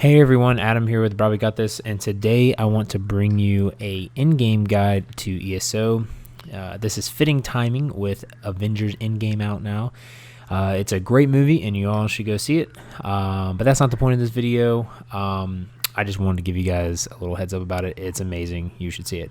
Hey everyone, Adam here with Probably Got This, and today I want to bring you a in-game guide to ESO. This is fitting timing with Avengers Endgame out now. It's a great movie and you all should go see it, but that's not the point of this video. I just wanted to give you guys a little heads up about it. It's amazing. You should see it.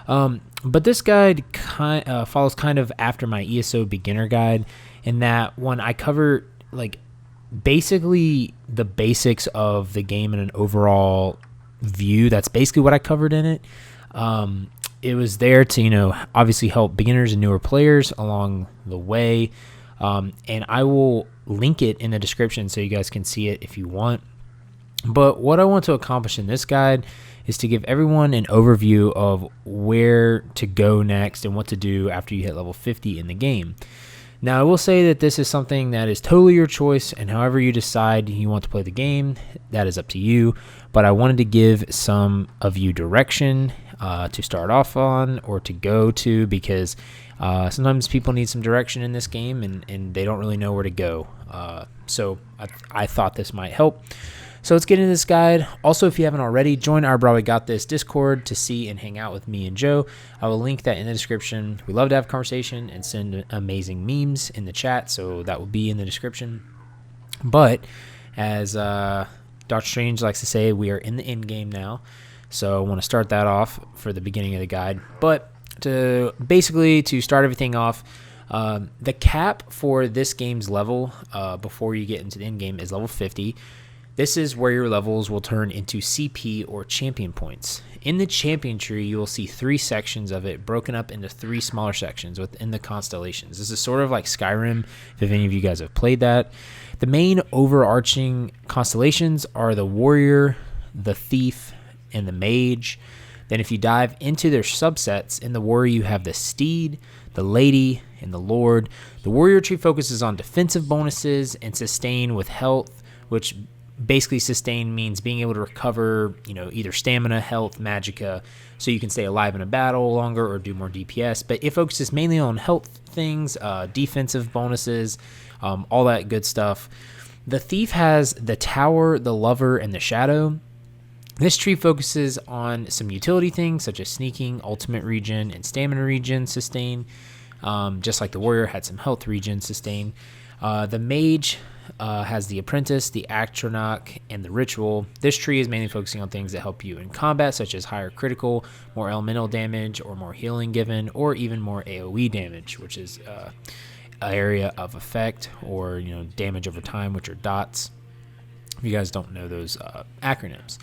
But this guide follows kind of after my ESO beginner guide, in that one I cover basically the basics of the game in an overall view. That's basically what I covered in it. It was there to, obviously help beginners and newer players along the way. And I will link it in the description so you guys can see it if you want. But what I want to accomplish in this guide is to give everyone an overview of where to go next and what to do after you hit level 50 in the game. Now, I will say that this is something that is totally your choice, and however you decide you want to play the game, that is up to you. But I wanted to give some of you direction to start off on or to go to, because sometimes people need some direction in this game and they don't really know where to go. So I thought this might help. So let's get into this guide. Also, if you haven't already, join our Probably Got This Discord to see and hang out with me and Joe. I will link that in the description. We love to have a conversation and send amazing memes in the chat, so that will be in the description. But as Dr. Strange likes to say, we are in the end game now. So I want to start that off for the beginning of the guide. But to start everything off, the cap for this game's level before you get into the end game is level 50. This is where your levels will turn into CP or champion points. In the champion tree, you will see 3 sections of it broken up into 3 smaller sections within the constellations. This is sort of like Skyrim, if any of you guys have played that. The main overarching constellations are the warrior, the thief, and the mage. Then if you dive into their subsets, in the warrior you have the steed, the lady, and the lord. The warrior tree focuses on defensive bonuses and sustain with health, which basically sustain means being able to recover, either stamina, health, magicka, so you can stay alive in a battle longer or do more DPS. But it focuses mainly on health things, defensive bonuses, all that good stuff. The thief has the tower, the lover, and the shadow. This tree focuses on some utility things such as sneaking, ultimate regen, and stamina regen sustain, just like the warrior had some health regen sustain. The mage has the apprentice, the astronaut, and the ritual. This tree is mainly focusing on things that help you in combat, such as higher critical, more elemental damage, or more healing given, or even more AoE damage, which is an area of effect, or damage over time, which are dots. If you guys don't know those acronyms.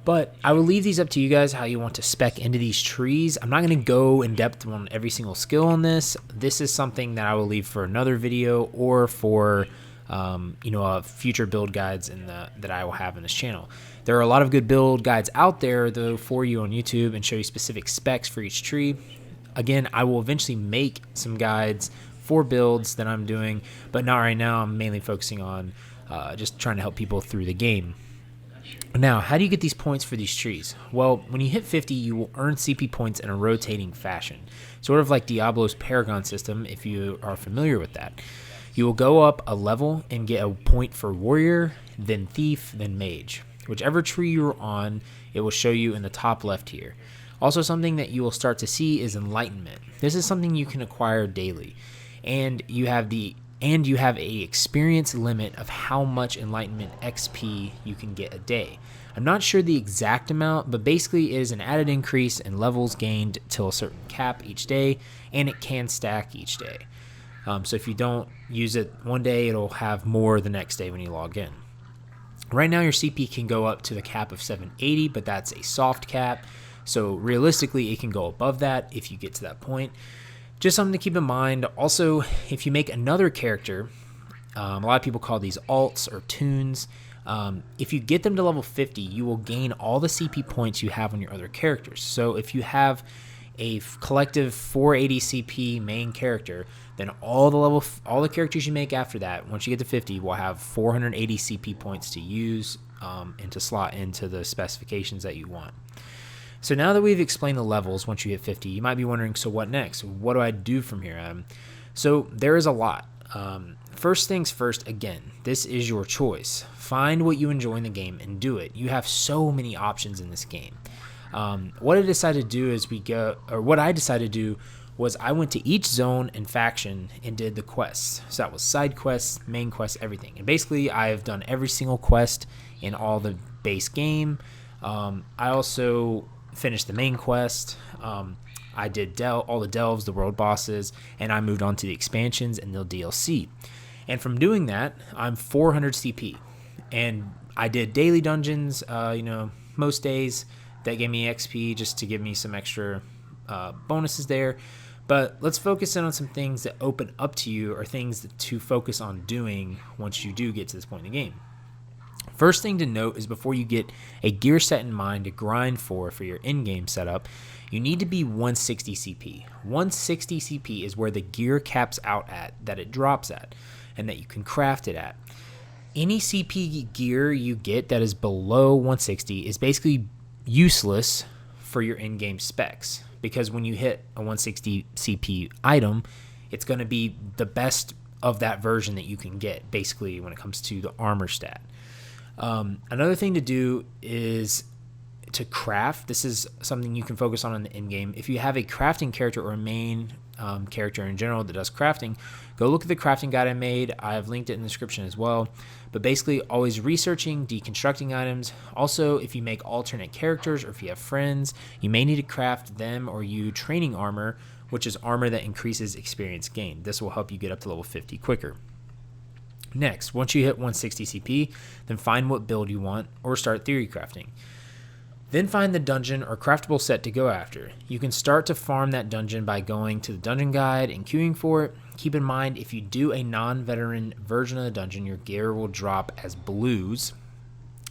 But I will leave these up to you guys, how you want to spec into these trees. I'm not going to go in depth on every single skill on this. This is something that I will leave for another video or for future build guides that I will have in this channel. There are a lot of good build guides out there, though, for you on YouTube and show you specific specs for each tree. Again, I will eventually make some guides for builds that I'm doing, but not right now. I'm mainly focusing on just trying to help people through the game. Now, how do you get these points for these trees? Well, when you hit 50, you will earn CP points in a rotating fashion, sort of like Diablo's Paragon system, if you are familiar with that. You will go up a level and get a point for warrior, then thief, then mage. Whichever tree you're on, it will show you in the top left here. Also, something that you will start to see is enlightenment. This is something you can acquire daily, and you have a experience limit of how much enlightenment XP you can get a day. I'm not sure the exact amount, but basically it is an added increase in levels gained till a certain cap each day, and it can stack each day. So if you don't use it one day, it'll have more the next day when you log in. Right now your CP can go up to the cap of 780, but that's a soft cap. So realistically it can go above that if you get to that point. Just something to keep in mind. Also, if you make another character, a lot of people call these alts or tunes. If you get them to level 50, you will gain all the CP points you have on your other characters. So if you have a collective 480 CP main character, then all the characters you make after that, once you get to 50, will have 480 CP points to use and to slot into the specifications that you want. So now that we've explained the levels once you hit 50, you might be wondering, so what next? What do I do from here? So there is a lot. First things first, again, this is your choice. Find what you enjoy in the game and do it. You have so many options in this game. What I decided to do was I went to each zone and faction and did the quests. So that was side quests, main quests, everything. And basically, I've done every single quest in all the base game. I also finished the main quest. I did all the delves, the world bosses, and I moved on to the expansions and the DLC. And from doing that, I'm 400 CP. And I did daily dungeons, most days. That gave me XP just to give me some extra bonuses there. But let's focus in on some things that open up to you, or things to focus on doing once you do get to this point in the game. First thing to note is, before you get a gear set in mind to grind for your in-game setup, you need to be 160 CP. 160 CP is where the gear caps out at, that it drops at, and that you can craft it at. Any CP gear you get that is below 160 is basically useless for your in-game specs, because when you hit a 160 CP item, it's going to be the best of that version that you can get, basically, when it comes to the armor stat. Another thing to do is to craft. This is something you can focus on in the in-game. If you have a crafting character or a main character in general that does crafting, go look at the crafting guide I made. I've linked it in the description as well. But basically, always researching, deconstructing items. Also, if you make alternate characters, or if you have friends, you may need to craft them or you training armor, which is armor that increases experience gain. This will help you get up to level 50 quicker. Next, once you hit 160 CP, then find what build you want or start theory crafting. Then find the dungeon or craftable set to go after. You can start to farm that dungeon by going to the dungeon guide and queuing for it. Keep in mind, if you do a non-veteran version of the dungeon, your gear will drop as blues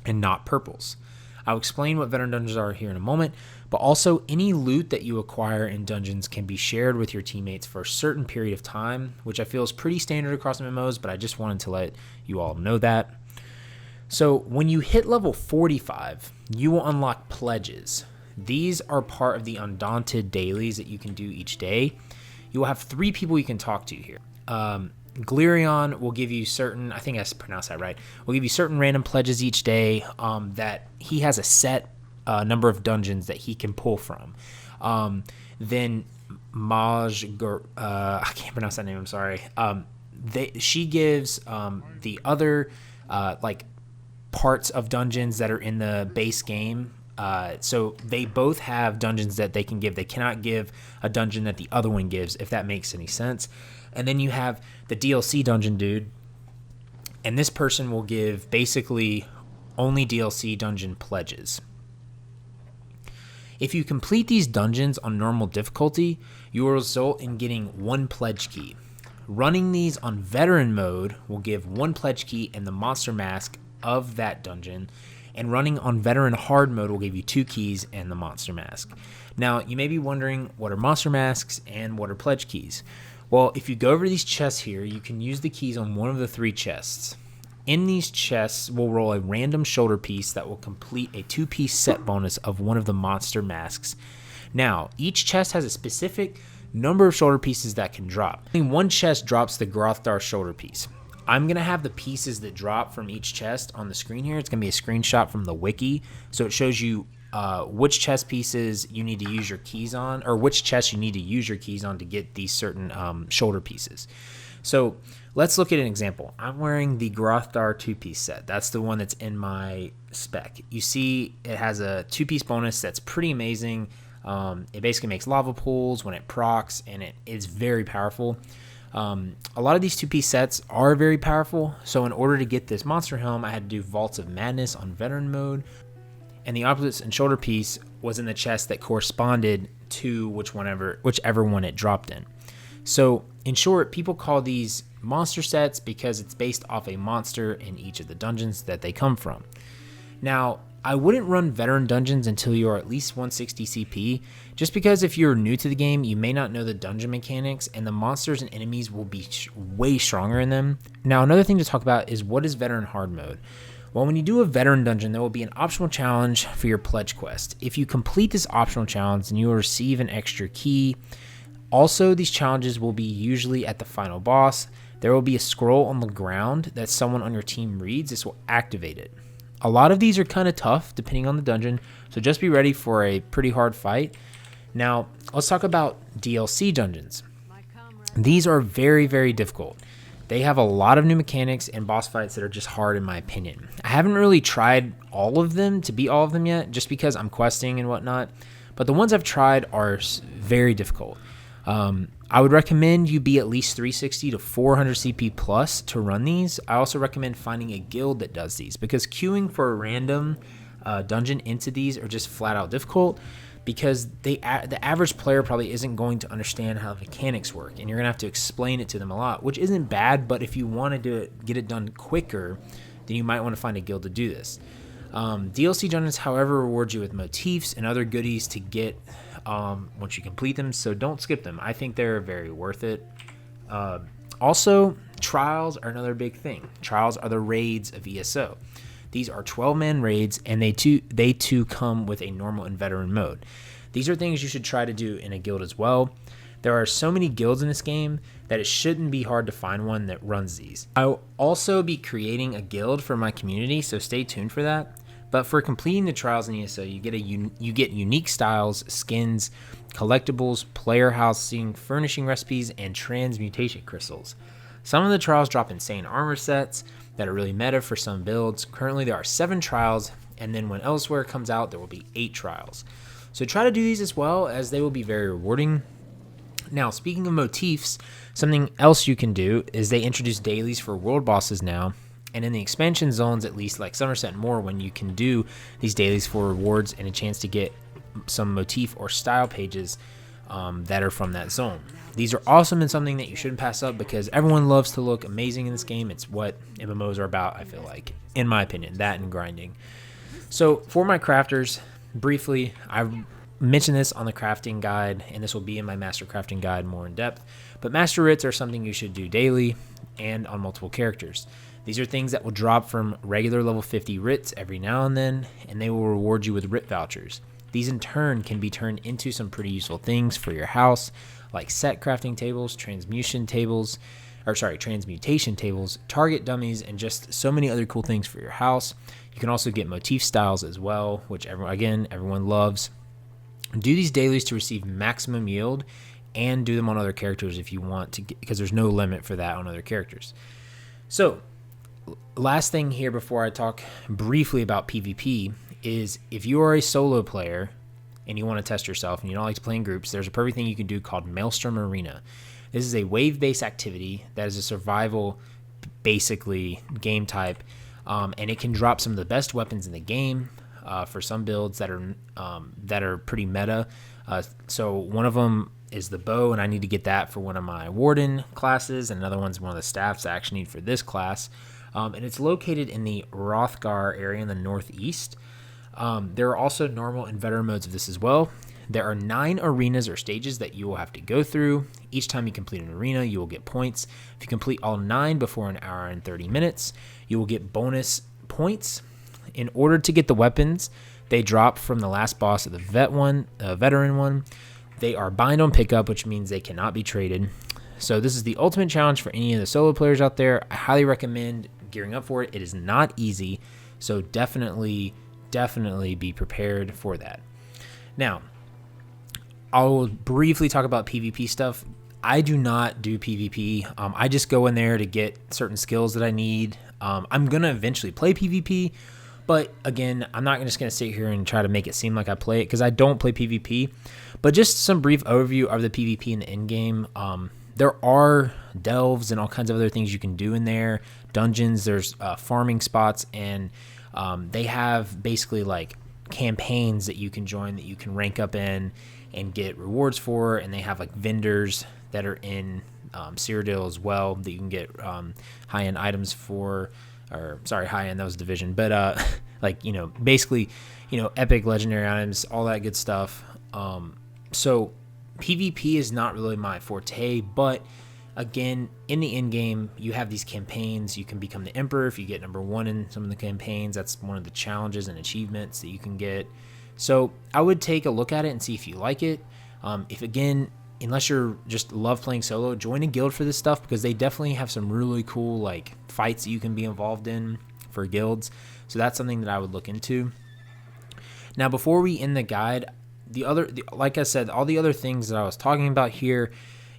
and not purples. I'll explain what veteran dungeons are here in a moment, but also any loot that you acquire in dungeons can be shared with your teammates for a certain period of time, which I feel is pretty standard across MMOs, but I just wanted to let you all know that. So when you hit level 45, you will unlock pledges. These are part of the Undaunted dailies that you can do each day. You will have 3 people you can talk to here. Glirion will give you certain, I think I pronounced that right, will give you certain random pledges each day that he has a set number of dungeons that he can pull from. Then Maj, I can't pronounce that name, I'm sorry. She gives the other parts of dungeons that are in the base game. So they both have dungeons that they can give. They cannot give a dungeon that the other one gives, if that makes any sense. And then you have the DLC dungeon dude, and this person will give basically only DLC dungeon pledges. If you complete these dungeons on normal difficulty, you will result in getting 1 pledge key. Running these on veteran mode will give 1 pledge key and the monster mask of that dungeon, and running on veteran hard mode will give you 2 keys and the monster mask. Now, you may be wondering, what are monster masks and what are pledge keys? Well, if you go over these chests here, you can use the keys on one of the 3 chests. In these chests, we'll roll a random shoulder piece that will complete a 2-piece set bonus of one of the monster masks. Now, each chest has a specific number of shoulder pieces that can drop. One chest drops the Grothdar shoulder piece. I'm going to have the pieces that drop from each chest on the screen here. It's going to be a screenshot from the wiki, so it shows you which chest pieces you need to use your keys on, or which chest you need to use your keys on to get these certain shoulder pieces. So let's look at an example. I'm wearing the Grothdar 2-piece set. That's the one that's in my spec. You see it has a 2-piece bonus that's pretty amazing. It basically makes lava pools when it procs, and it is very powerful. A lot of these 2-piece sets are very powerful, so in order to get this monster helm, I had to do Vaults of Madness on veteran mode, and the opposites and shoulder piece was in the chest that corresponded to whichever one it dropped in. So in short, people call these monster sets because it's based off a monster in each of the dungeons that they come from. Now, I wouldn't run veteran dungeons until you are at least 160 CP, just because if you're new to the game, you may not know the dungeon mechanics, and the monsters and enemies will be way stronger in them. Now, another thing to talk about is, what is veteran hard mode? Well, when you do a veteran dungeon, there will be an optional challenge for your pledge quest. If you complete this optional challenge, then you will receive an extra key. Also, these challenges will be usually at the final boss. there will be a scroll on the ground that someone on your team reads. This will activate it. A lot of these are kind of tough depending on the dungeon, so just be ready for a pretty hard fight. Now, let's talk about DLC dungeons. These are very, very difficult. They have a lot of new mechanics and boss fights that are just hard in my opinion. I haven't really tried all of them to beat all of them yet, just because I'm questing and whatnot. But the ones I've tried are very difficult. I would recommend you be at least 360 to 400 CP plus to run these. I also recommend finding a guild that does these, because queuing for a random dungeon into these are just flat out difficult, because the average player probably isn't going to understand how the mechanics work, and you're going to have to explain it to them a lot, which isn't bad, but if you want to get it done quicker, then you might want to find a guild to do this. DLC dungeons, however, reward you with motifs and other goodies to get once you complete them, so don't skip them. I think they're very worth it. Also, trials are another big thing. Trials are the raids of ESO. These are 12-man raids, and they too come with a normal and veteran mode. These are things you should try to do in a guild as well. There are so many guilds in this game that it shouldn't be hard to find one that runs these. I'll also be creating a guild for my community, so stay tuned for that. But for completing the trials in ESO, you get unique styles, skins, collectibles, player housing, furnishing recipes, and transmutation crystals. Some of the trials drop insane armor sets that are really meta for some builds. Currently, there are 7 trials, and then when Elsewhere comes out, there will be 8 trials. So try to do these as well, as they will be very rewarding. Now, speaking of motifs, something else you can do is they introduce dailies for world bosses now, and in the expansion zones, at least like Somerset and more, when you can do these dailies for rewards and a chance to get some motif or style pages that are from that zone. These are awesome and something that you shouldn't pass up, because everyone loves to look amazing in this game. It's what MMOs are about, I feel like, in my opinion, that and grinding. So for my crafters, briefly, I've mentioned this on the crafting guide, and this will be in my master crafting guide more in depth, but master writs are something you should do daily and on multiple characters. These are things that will drop from regular level 50 writs every now and then, and they will reward you with writ vouchers. These in turn can be turned into some pretty useful things for your house, like set crafting tables, transmutation tables, target dummies, and just so many other cool things for your house. You can also get motif styles as well, which everyone loves. Do these dailies to receive maximum yield, and do them on other characters if you want to, because there's no limit for that on other characters. So, last thing here before I talk briefly about PvP is, if you are a solo player and you want to test yourself and you don't like to play in groups, there's a perfect thing you can do called Maelstrom Arena. This is a wave-based activity that is a survival, basically, game type, and it can drop some of the best weapons in the game for some builds that are pretty meta. So one of them is the bow, and I need to get that for one of my warden classes, and another one's one of the staffs I actually need for this class. And it's located in the Hrothgar area in the northeast. There are also normal and veteran modes of this as well. There are 9 arenas or stages that you will have to go through. Each time you complete an arena, you will get points. If you complete all 9 before an hour and 30 minutes, you will get bonus points. In order to get the weapons, they drop from the last boss of the veteran one. They are bind on pickup, which means they cannot be traded. So this is the ultimate challenge for any of the solo players out there. I highly recommend gearing up for it. It is not easy, so definitely be prepared for that. Now, I'll briefly talk about PvP stuff. I do not do PvP. I just go in there to get certain skills that I need. I'm going to eventually play PvP, but again, I'm not just going to sit here and try to make it seem like I play it, because I don't play PvP. But just some brief overview of the PvP in the endgame. There are delves and all kinds of other things you can do in there. Dungeons, there's farming spots, and they have basically like campaigns that you can join that you can rank up in and get rewards for, and they have like vendors that are in Cyrodiil as well that you can get high-end items for, or sorry, high-end, that was Division, but like, basically, epic legendary items, all that good stuff. So PvP is not really my forte, but again, in the end game, you have these campaigns. You can become the Emperor if you get number 1 in some of the campaigns. That's one of the challenges and achievements that you can get. So I would take a look at it and see if you like it. If again, unless you're just love playing solo, join a guild for this stuff, because they definitely have some really cool like fights that you can be involved in for guilds. So that's something that I would look into. Now, before we end the guide, like I said, all the other things that I was talking about here,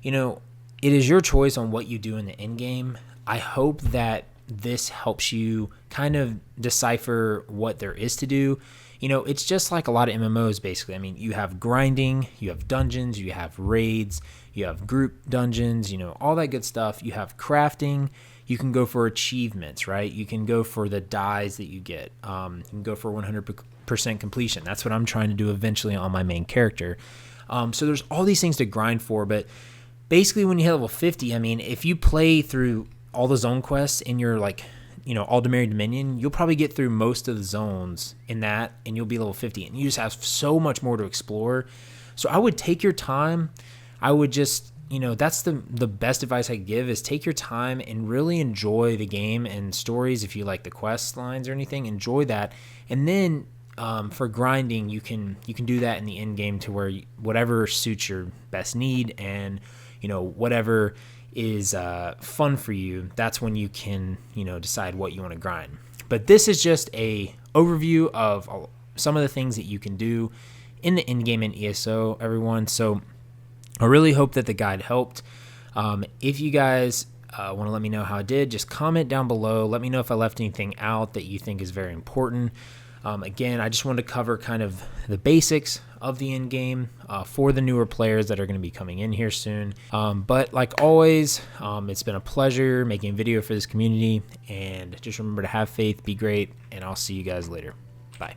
you know, it is your choice on what you do in the end game. I hope that this helps you kind of decipher what there is to do. You know, it's just like a lot of MMOs, basically. I mean, you have grinding, you have dungeons, you have raids, you have group dungeons, you know, all that good stuff. You have crafting. You can go for achievements, right? You can go for the dyes that you get. You can go for 100% completion. That's what I'm trying to do eventually on my main character. So there's all these things to grind for, but basically when you hit level 50, I mean, if you play through all the zone quests in your, like, you know, Aldemary Dominion, you'll probably get through most of the zones in that, and you'll be level 50, and you just have so much more to explore. So I would take your time. I would just, you know, that's the best advice I could give, is take your time and really enjoy the game and stories. If you like the quest lines or anything, enjoy that. And then for grinding, you can do that in the end game to where whatever suits your best need, and, you know, whatever is fun for you, that's when you can, you know, decide what you want to grind. But this is just a overview of some of the things that you can do in the end game in ESO, everyone. So I really hope that the guide helped. If you guys want to let me know how it did, just comment down below. Let me know if I left anything out that you think is very important. Again, I just wanted to cover kind of the basics of the end game for the newer players that are going to be coming in here soon. But like always, it's been a pleasure making a video for this community. And just remember to have faith, be great, and I'll see you guys later. Bye.